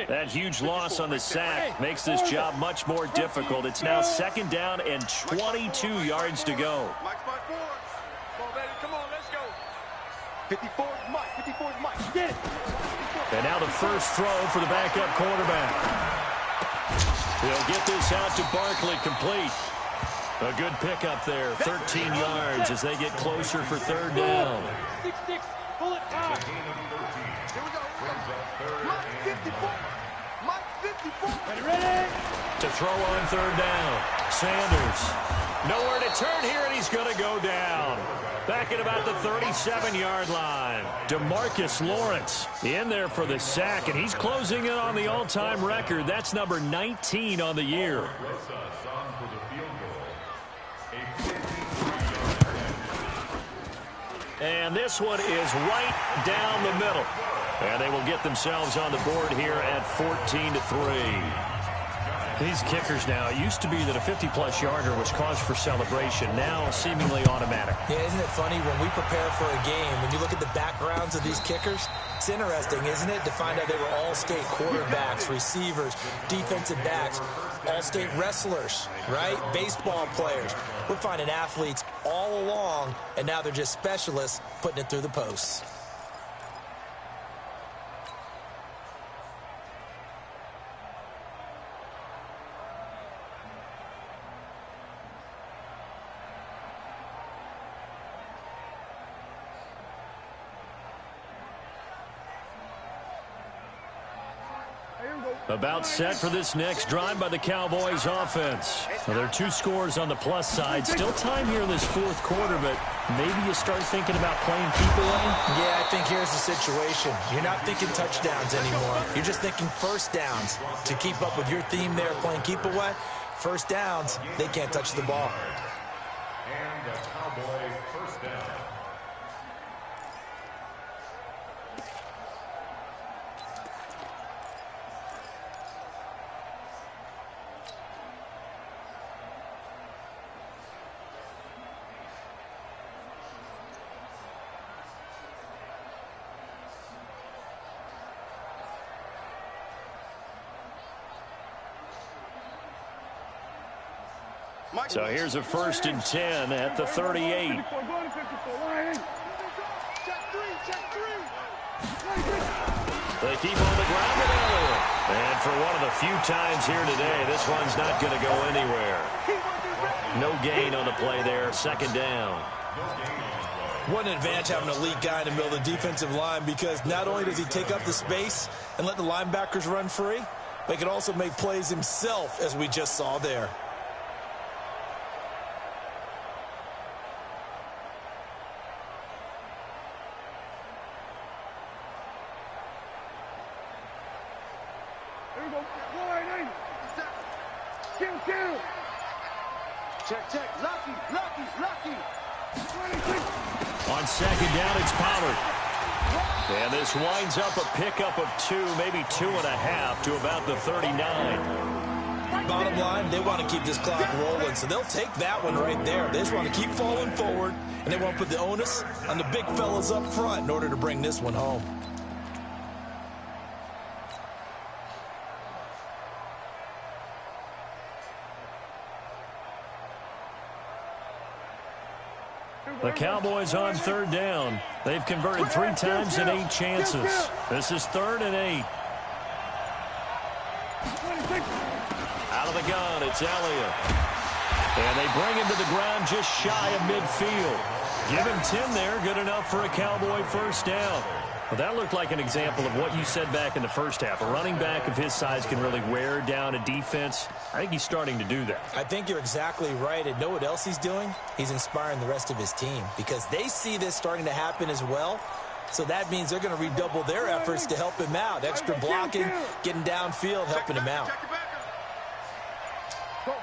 That huge loss on the sack makes this job much more difficult. It's now 2nd down and 22 yards to go. Mike's by 4. Come on, baby. Come on, let's go. 54 is Mike. 54 is Mike. Get it. And now the first throw for the backup quarterback. He'll get this out to Barkley, complete. A good pickup there, 13 yards as they get closer for 3rd down. 6-6. Pull it out. Here we go. Mike 54. Mike 54. Ready? To throw on 3rd down. Sanders. Nowhere to turn here, and he's going to go down. Back at about the 37-yard line. DeMarcus Lawrence in there for the sack, and he's closing in on the all-time record. That's number 19 on the year. And this one is right down the middle. And they will get themselves on the board here at 14-3. These kickers now, it used to be that a 50-plus yarder was cause for celebration. Now seemingly automatic. Yeah, isn't it funny when we prepare for a game, when you look at the backgrounds of these kickers, it's interesting, isn't it, to find out they were all-state quarterbacks, receivers, defensive backs, all-state wrestlers, right? Baseball players. We're finding athletes all along, and now they're just specialists putting it through the posts. About set for this next drive by the Cowboys offense. Well, there are 2 scores on the plus side. Still time here in this 4th quarter, but maybe you start thinking about playing keep away? Yeah, I think here's the situation. You're not thinking touchdowns anymore. You're just thinking first downs. To keep up with your theme there, playing keep away, first downs, they can't touch the ball. And a Cowboy first down. So here's a 1st and 10 at the 38. They keep on the ground with Elliott. And for one of the few times here today, this one's not going to go anywhere. No gain on the play there, 2nd down. What an advantage having an elite guy in the middle of the defensive line, because not only does he take up the space and let the linebackers run free, but he can also make plays himself, as we just saw there. Check. Lucky. On 2nd down, it's Pollard. And this winds up a pickup of 2, maybe 2.5 to about the 39. Bottom line, they want to keep this clock rolling, so they'll take that one right there. They just want to keep falling forward, and they want to put the onus on the big fellas up front in order to bring this one home. The Cowboys on 3rd down. They've converted 3 times in 8 chances. This is 3rd and 8. Out of the gun, it's Elliott. And they bring him to the ground just shy of midfield. Give him 10 there, good enough for a Cowboy first down. Well, that looked like an example of what you said back in the first half. A running back of his size can really wear down a defense. I think he's starting to do that. I think you're exactly right. And know what else he's doing? He's inspiring the rest of his team because they see this starting to happen as well. So that means they're going to redouble their efforts to help him out. Extra blocking, getting downfield, helping him out. Go,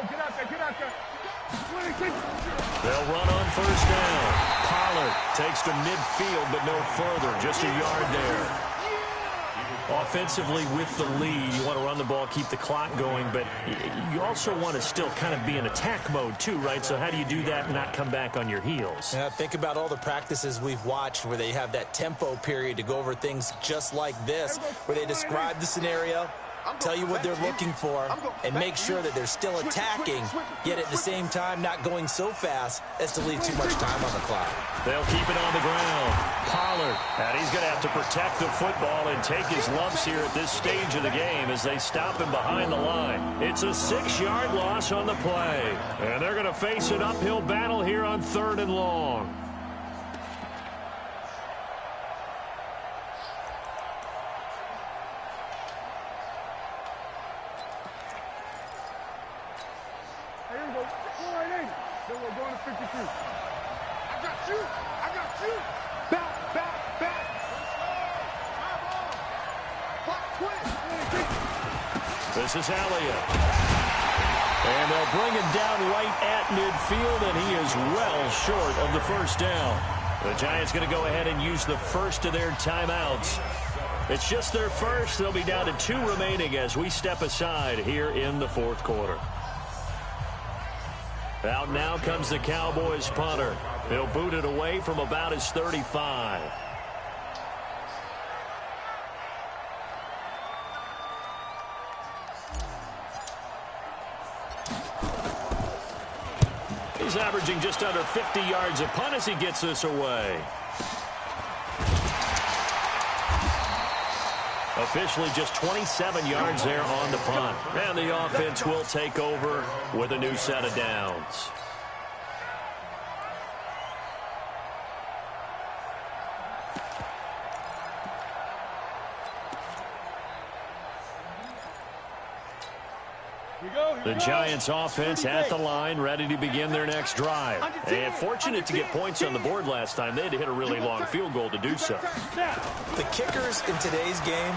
get out there, get out there. They'll run on first down. Pollard takes to midfield, but no further, just a yard there. Offensively with the lead, you want to run the ball, keep the clock going, but you also want to still kind of be in attack mode too, right? So how do you do that and not come back on your heels? Yeah, think about all the practices we've watched where they have that tempo period to go over things just like this, where they describe the scenario, tell you what they're looking for, and make sure that they're still attacking, yet at the same time not going so fast as to leave too much time on the clock. They'll keep it on the ground. Pollard, and he's going to have to protect the football and take his lumps here at this stage of the game as they stop him behind the line. It's a 6-yard loss on the play, and they're going to face an uphill battle here on 3rd and long. This is Elliott. And they'll bring him down right at midfield, and he is well short of the first down. The Giants going to go ahead and use the first of their timeouts. It's just their first. They'll be down to 2 remaining as we step aside here in the 4th quarter. Out now comes the Cowboys punter. He'll boot it away from about his 35. He's averaging just under 50 yards a punt as he gets this away. Officially just 27 yards there on the punt. And the offense will take over with a new set of downs. The Giants offense at the line, ready to begin their next drive. And fortunate to get points on the board last time. They had to hit a really long field goal to do so. The kickers in today's game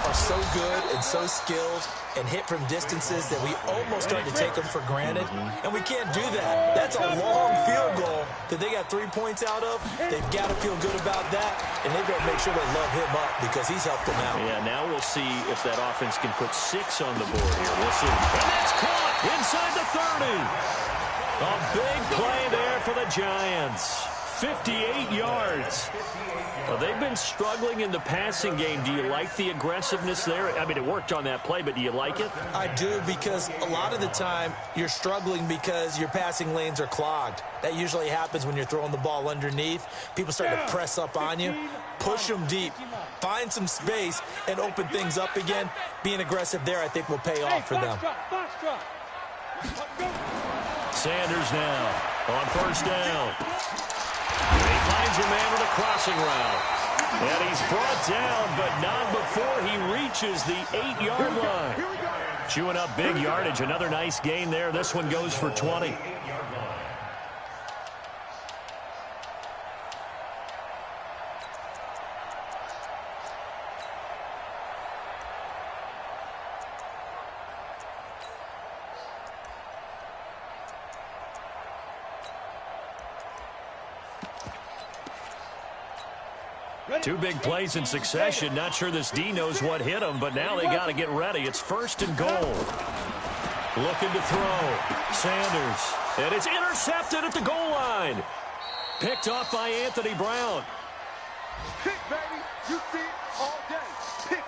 are so good and so skilled and hit from distances that we almost start to take them for granted. And we can't do that. That's a long field goal that they got 3 points out of. They've got to feel good about that, and they've got to make sure they love him up because he's helped them out. Yeah, now we'll see if that offense can put 6 on the board here. We'll see. And that's caught inside the 30. A big play there for the Giants. 58 yards. Well, they've been struggling in the passing game. Do you like the aggressiveness there? I mean, it worked on that play, but do you like it? I do, because a lot of the time you're struggling because your passing lanes are clogged. That usually happens when you're throwing the ball underneath. People start to press up on you. Push them deep. Find some space and open things up again. Being aggressive there, I think, will pay off for them. Sanders now on first down. He finds a man with a crossing route. And he's brought down, but not before he reaches the 8-yard line. Chewing up big yardage. Another nice gain there. This one goes for 20. Two big plays in succession. Not sure this D knows what hit him, but now they got to get ready. It's 1st and goal. Looking to throw. Sanders. And it's intercepted at the goal line. Picked off by Anthony Brown. Pick, baby. You see it all day. Pick it.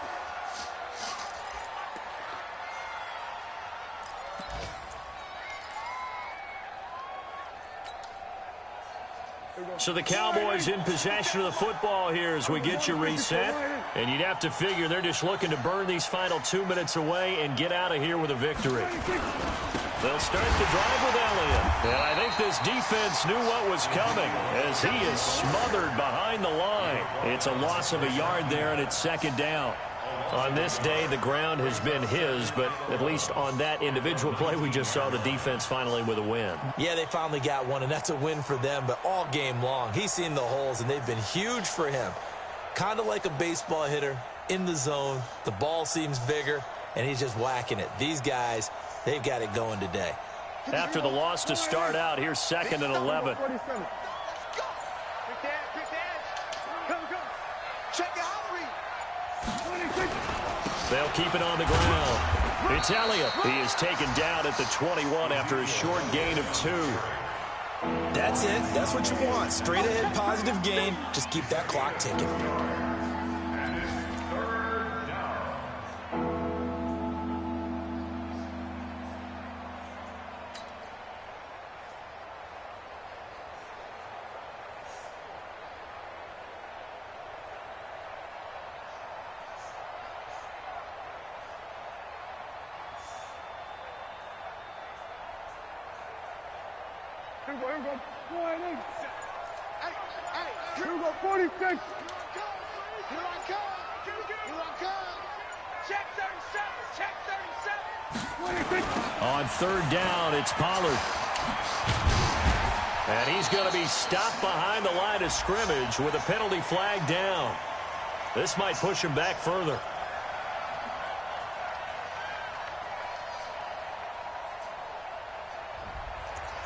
So the Cowboys in possession of the football here as we get you reset. And you'd have to figure they're just looking to burn these final 2 minutes away and get out of here with a victory. They'll start the drive with Elliott. And I think this defense knew what was coming as he is smothered behind the line. It's a loss of a yard there, and it's second down. On this day, the ground has been his, but at least on that individual play, we just saw the defense finally with a win. Yeah, they finally got one, and that's a win for them, but all game long, he's seen the holes, and they've been huge for him. Kind of like a baseball hitter in the zone. The ball seems bigger, and he's just whacking it. These guys, they've got it going today. After the loss to start out, here's 2nd and 11. They'll keep it on the ground. It's Elliott. He is taken down at the 21 after a short gain of 2. That's it. That's what you want. Straight ahead positive gain. Just keep that clock ticking. Here we go. 46. Here I come. Here I come. Check 37. Check 37. 26. On 3rd down, it's Pollard. And he's going to be stopped behind the line of scrimmage with a penalty flag down. This might push him back further.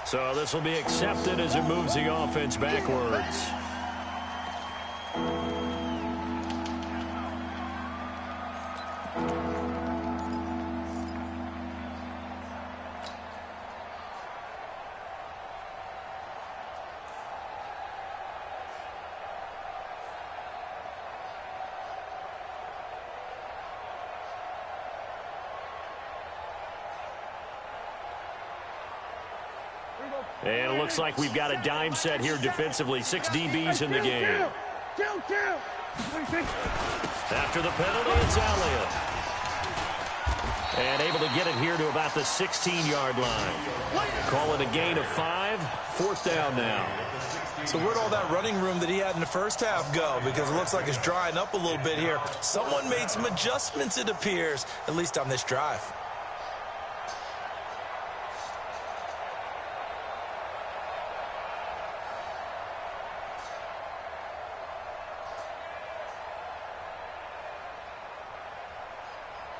So this will be accepted as it moves the offense backwards. And it looks like we've got a dime set here defensively. 6 DBs in the game. After the penalty, it's Elliott. And able to get it here to about the 16-yard line. Call it a gain of 5. 4th down now. So where'd all that running room that he had in the first half go? Because it looks like it's drying up a little bit here. Someone made some adjustments, it appears, at least on this drive.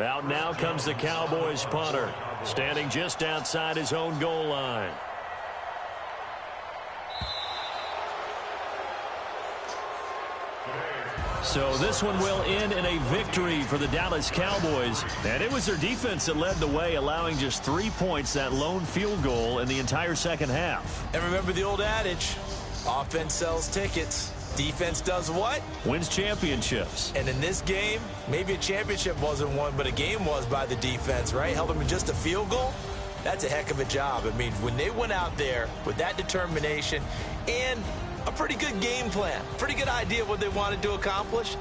Out now comes the Cowboys punter, standing just outside his own goal line. So this one will end in a victory for the Dallas Cowboys. And it was their defense that led the way, allowing just 3 points, that lone field goal in the entire second half. And remember the old adage, offense sells tickets. Defense does what? Wins championships. And in this game, maybe a championship wasn't won, but a game was by the defense, right? Held them in just a field goal. That's a heck of a job. I mean, when they went out there with that determination and a pretty good game plan, pretty good idea of what they wanted to accomplish,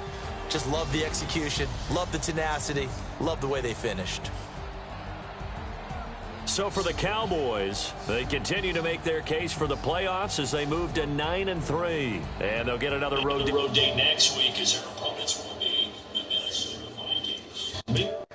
just love the execution, love the tenacity, love the way they finished. So for the Cowboys, they continue to make their case for the playoffs as they move to 9-3. And they'll get another road date next week as their opponents will be the Minnesota Vikings.